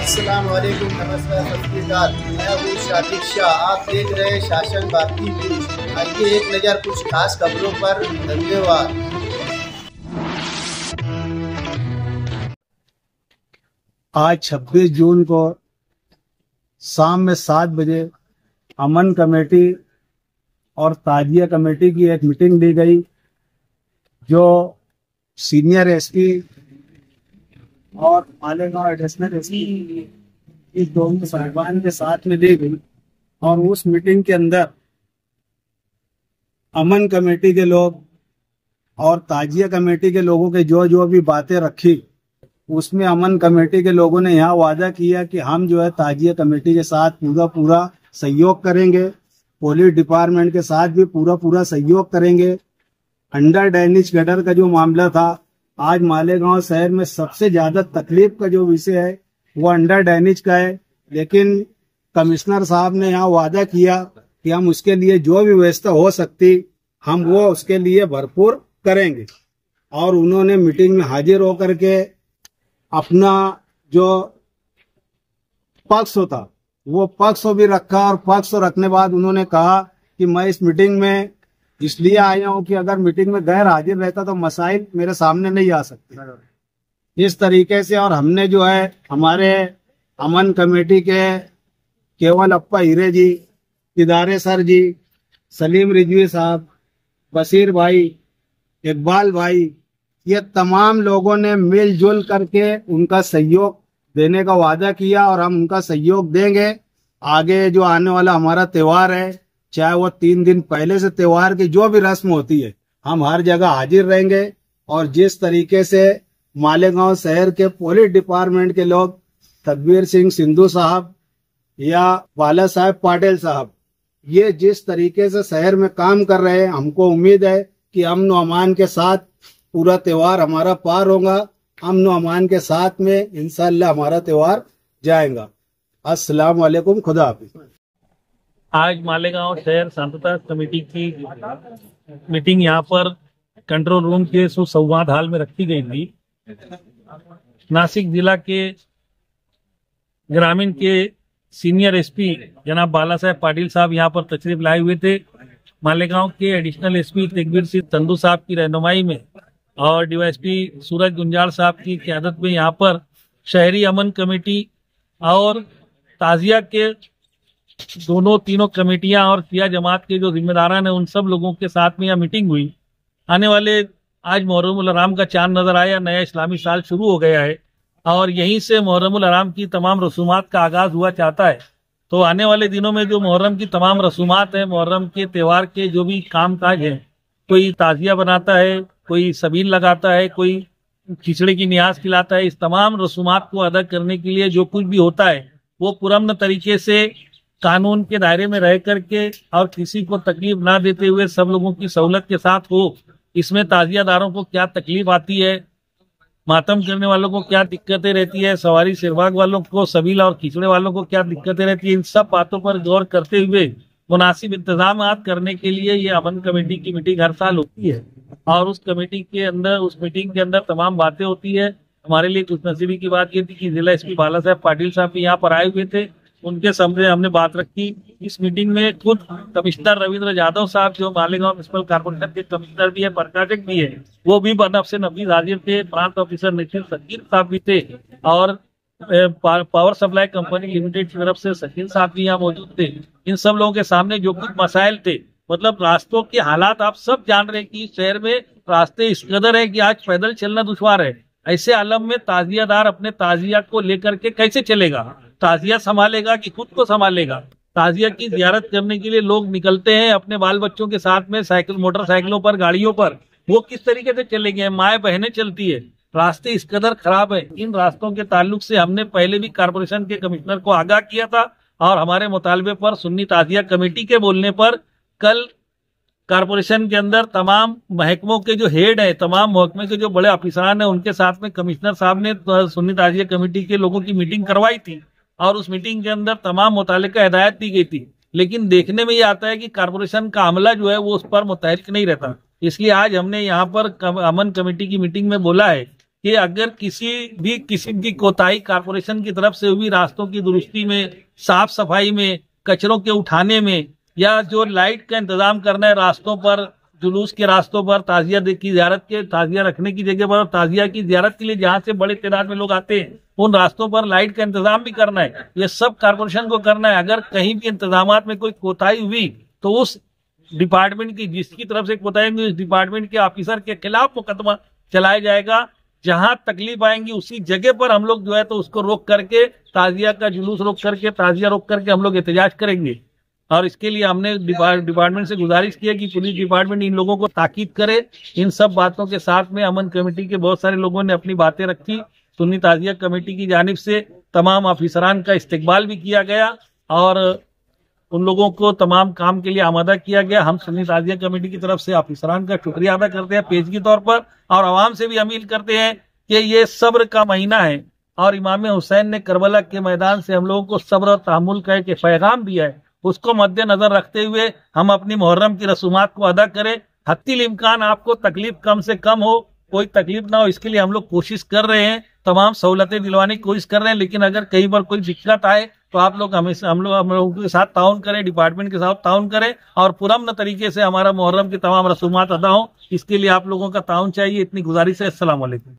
अस्सलाम वालेकुम, नमस्कार, सत श्री अकाल। मैं हूँ शाकिर शाह। आप देख रहे हैं शासन भारती न्यूज। आइए एक नज़र कुछ खास खबरों पर। धन्यवाद। आज 26 जून को शाम में 7 बजे अमन कमेटी और ताजिया कमेटी की एक मीटिंग ली गई, जो सीनियर एसपी और मालेगांव एडिशनल एसपी इस दोनों साहिबान के साथ में ली गई। और उस मीटिंग के अंदर अमन कमेटी के लोग और ताजिया कमेटी के लोगों के जो भी बातें रखी, उसमें अमन कमेटी के लोगों ने यहाँ वादा किया कि हम जो है ताजिया कमेटी के साथ पूरा सहयोग करेंगे, पुलिस डिपार्टमेंट के साथ भी पूरा सहयोग करेंगे। अंडर डैनिश गटर का जो मामला था, आज मालेगांव शहर में सबसे ज्यादा तकलीफ का जो विषय है वो अंडर डैनिश का है। लेकिन कमिश्नर साहब ने यहाँ वादा किया कि हम उसके लिए जो भी व्यवस्था हो सकती हम वो उसके लिए भरपूर करेंगे। और उन्होंने मीटिंग में हाजिर होकर के अपना जो पक्ष था वो पक्ष भी रखा, और पक्ष रखने बाद उन्होंने कहा कि मैं इस मीटिंग में इसलिए आया हूं कि अगर मीटिंग में गैर हाजिर रहता तो मसाइल मेरे सामने नहीं आ सकते। इस तरीके से और हमने जो है हमारे अमन कमेटी के केवल अप्पा हीरे जी, इदारे सर जी, सलीम रिजवी साहब, बशीर भाई, इकबाल भाई, ये तमाम लोगों ने मिलजुल करके उनका सहयोग देने का वादा किया और हम उनका सहयोग देंगे। आगे जो आने वाला हमारा त्योहार है, चाहे वो 3 दिन पहले से त्योहार की जो भी रस्म होती है, हम हर जगह हाजिर रहेंगे। और जिस तरीके से मालेगांव शहर के पुलिस डिपार्टमेंट के लोग तकबीर सिंह सिंधु साहब या बाला साहेब पाटिल साहब, ये जिस तरीके से शहर में काम कर रहे हैं, हमको उम्मीद है कि अमन और अमान के साथ पूरा त्योहार हमारा पार होगा। अमन और अमान के साथ में इंशाअल्लाह हमारा त्योहार जाएगा। अस्सलाम वालेकुम, खुदा हाफिज। आज मालेगांव शहर शांतता कमेटी की मीटिंग यहाँ पर कंट्रोल रूम के सुसंवाद हॉल में रखी गई थी। नासिक जिला के ग्रामीण के सीनियर एसपी जनाब बाला साहेब पाटिल साहब यहाँ पर तशरीफ लाए हुए थे। मालेगांव के एडिशनल एसपी तकबीर सिंह संधू साहब की रहनुमाई में और डीवाईएसपी सूरज गुंजाल साहब की क़यादत में यहाँ पर शहरी अमन कमेटी और ताजिया के तीनों कमेटियां और किया जमात के जो जिम्मेदारान हैं उन सब लोगों के साथ में यह मीटिंग हुई। आने वाले आज मुहर्रमुल हराम का चांद नजर आया, नया इस्लामी साल शुरू हो गया है और यहीं से मुहर्रमुल हराम की तमाम रसूमात का आगाज हुआ चाहता है। तो आने वाले दिनों में जो मुहर्रम की तमाम रसूमात है, मुहर्रम के त्यौहार के जो भी काम काज है, कोई ताजिया बनाता है, कोई सबील लगाता है, कोई खिचड़े की नियाज खिलाता है, इस तमाम रसूमात को अदा करने के लिए जो कुछ भी होता है वो पुरअमन तरीके से कानून के दायरे में रह करके और किसी को तकलीफ ना देते हुए सब लोगों की सहूलत के साथ हो। इसमें ताजियादारों को क्या तकलीफ आती है, मातम करने वालों को क्या दिक्कतें रहती है, सवारी सिरवाग वालों को, सबीला और खिचड़े वालों को क्या दिक्कतें रहती है, इन सब बातों पर गौर करते हुए मुनासिब इंतजाम करने के लिए ये अमन कमेटी की मीटिंग हर साल होती है। और उस मीटिंग के अंदर तमाम बातें होती है। हमारे लिए खुशनसीबी की बात ये थी कि जिला एसपी बाला साहेब पाटिल साहब भी यहाँ पर आए हुए थे। उनके सामने हमने बात रखी। इस मीटिंग में खुद कमिश्नर रविंद्र यादव साहब, जो मालेगांव म्युनिसिपल कॉर्पोरेशन के कमिश्नर भी है, प्रशासक भी है, वो भी बनफ से नफीस हाजिर थे। प्रांत ऑफिसर निखिल सकीर साहब भी थे और पावर सप्लाई कंपनी लिमिटेड की तरफ से सकीर साहब भी यहाँ मौजूद थे। इन सब लोगों के सामने जो कुछ मसाइल थे, मतलब रास्तों के हालात आप सब जान रहे हैं कि शहर में रास्ते इस कदर है कि आज पैदल चलना दुश्वार है। ऐसे आलम में ताजियादार अपने ताजिया को लेकर के कैसे चलेगा? ताजिया संभालेगा कि खुद को संभालेगा? ताजिया की जियारत करने के लिए लोग निकलते हैं अपने बाल बच्चों के साथ में, साइकिल मोटरसाइकिलों पर, गाड़ियों पर, वो किस तरीके से चलेंगे? माए बहनें चलती है, रास्ते इस कदर खराब है। इन रास्तों के ताल्लुक से हमने पहले भी कारपोरेशन के कमिश्नर को आगाह किया था और हमारे मुतालबे पर सुन्नी ताजिया कमेटी के बोलने पर कल कारपोरेशन के अंदर तमाम महकमों के जो हेड है, तमाम महकमे के जो बड़े अफसरान है, उनके साथ में कमिश्नर साहब ने सुन्नी ताजिया कमेटी के लोगों की मीटिंग करवाई थी और उस मीटिंग के अंदर तमाम मुतालिका हिदायत दी गई थी। लेकिन देखने में ये आता है कि कारपोरेशन का अमला जो है वो उस पर मुतहरिक नहीं रहता। इसलिए आज हमने यहाँ पर अमन कमेटी की मीटिंग में बोला है कि अगर किसी की कोताही कारपोरेशन की तरफ से हुई रास्तों की दुरुस्ती में, साफ सफाई में, कचरों के उठाने में, या जो लाइट का इंतजाम करना है रास्तों पर, जुलूस के रास्तों पर, ताजिया रखने की जगह पर और ताजिया की जियारत के लिए जहां से बड़े तादाद में लोग आते हैं उन रास्तों पर लाइट का इंतजाम भी करना है। ये सब कारपोरेशन को करना है। अगर कहीं भी इंतजामात में कोई कोताही हुई तो उस डिपार्टमेंट की, जिसकी तरफ से कोताही हुई, उस डिपार्टमेंट के ऑफिसर के खिलाफ मुकदमा चलाया जाएगा। जहां तकलीफ आएंगी उसी जगह पर हम लोग जो है तो उसको रोक करके, ताजिया का जुलूस रोक करके, ताजिया रोक करके हम लोग एहतजाज करेंगे। और इसके लिए हमने डिपार्टमेंट से गुजारिश की है कि पुलिस डिपार्टमेंट इन लोगों को ताकीद करे। इन सब बातों के साथ में अमन कमेटी के बहुत सारे लोगों ने अपनी बातें रखी। सुन्नी ताजिया कमेटी की जानिब से तमाम अफसरान का इस्तकबाल भी किया गया और उन लोगों को तमाम काम के लिए आमादा किया गया। हम सुन्नी ताजिया कमेटी की तरफ से अफसरान का शुक्रिया अदा करते हैं पेशगी तौर पर, और आवाम से भी अपील करते हैं कि ये सब्र का महीना है और इमाम हुसैन ने करबला के मैदान से हम लोगों को सब्र और तहम्मुल का एक पैगाम दिया है। उसको मद्देनजर रखते हुए हम अपनी मुहर्रम की रसूमात को अदा करें। हत्तिल इम्कान आपको तकलीफ कम से कम हो, कोई तकलीफ ना हो, इसके लिए हम लोग कोशिश कर रहे हैं, तमाम सहूलतें दिलवाने की कोशिश कर रहे हैं। लेकिन अगर कहीं पर कोई दिक्कत आए तो आप लोग हमेशा हम लोगों के साथ ताउन करें, डिपार्टमेंट के साथ ताउन करें और पुरअमन तरीके से हमारा मुहर्रम की तमाम रसूमात अदा हो। इसके लिए आप लोगों का ताउन चाहिए। इतनी गुजारिश है। अस्सलाम वालेकुम।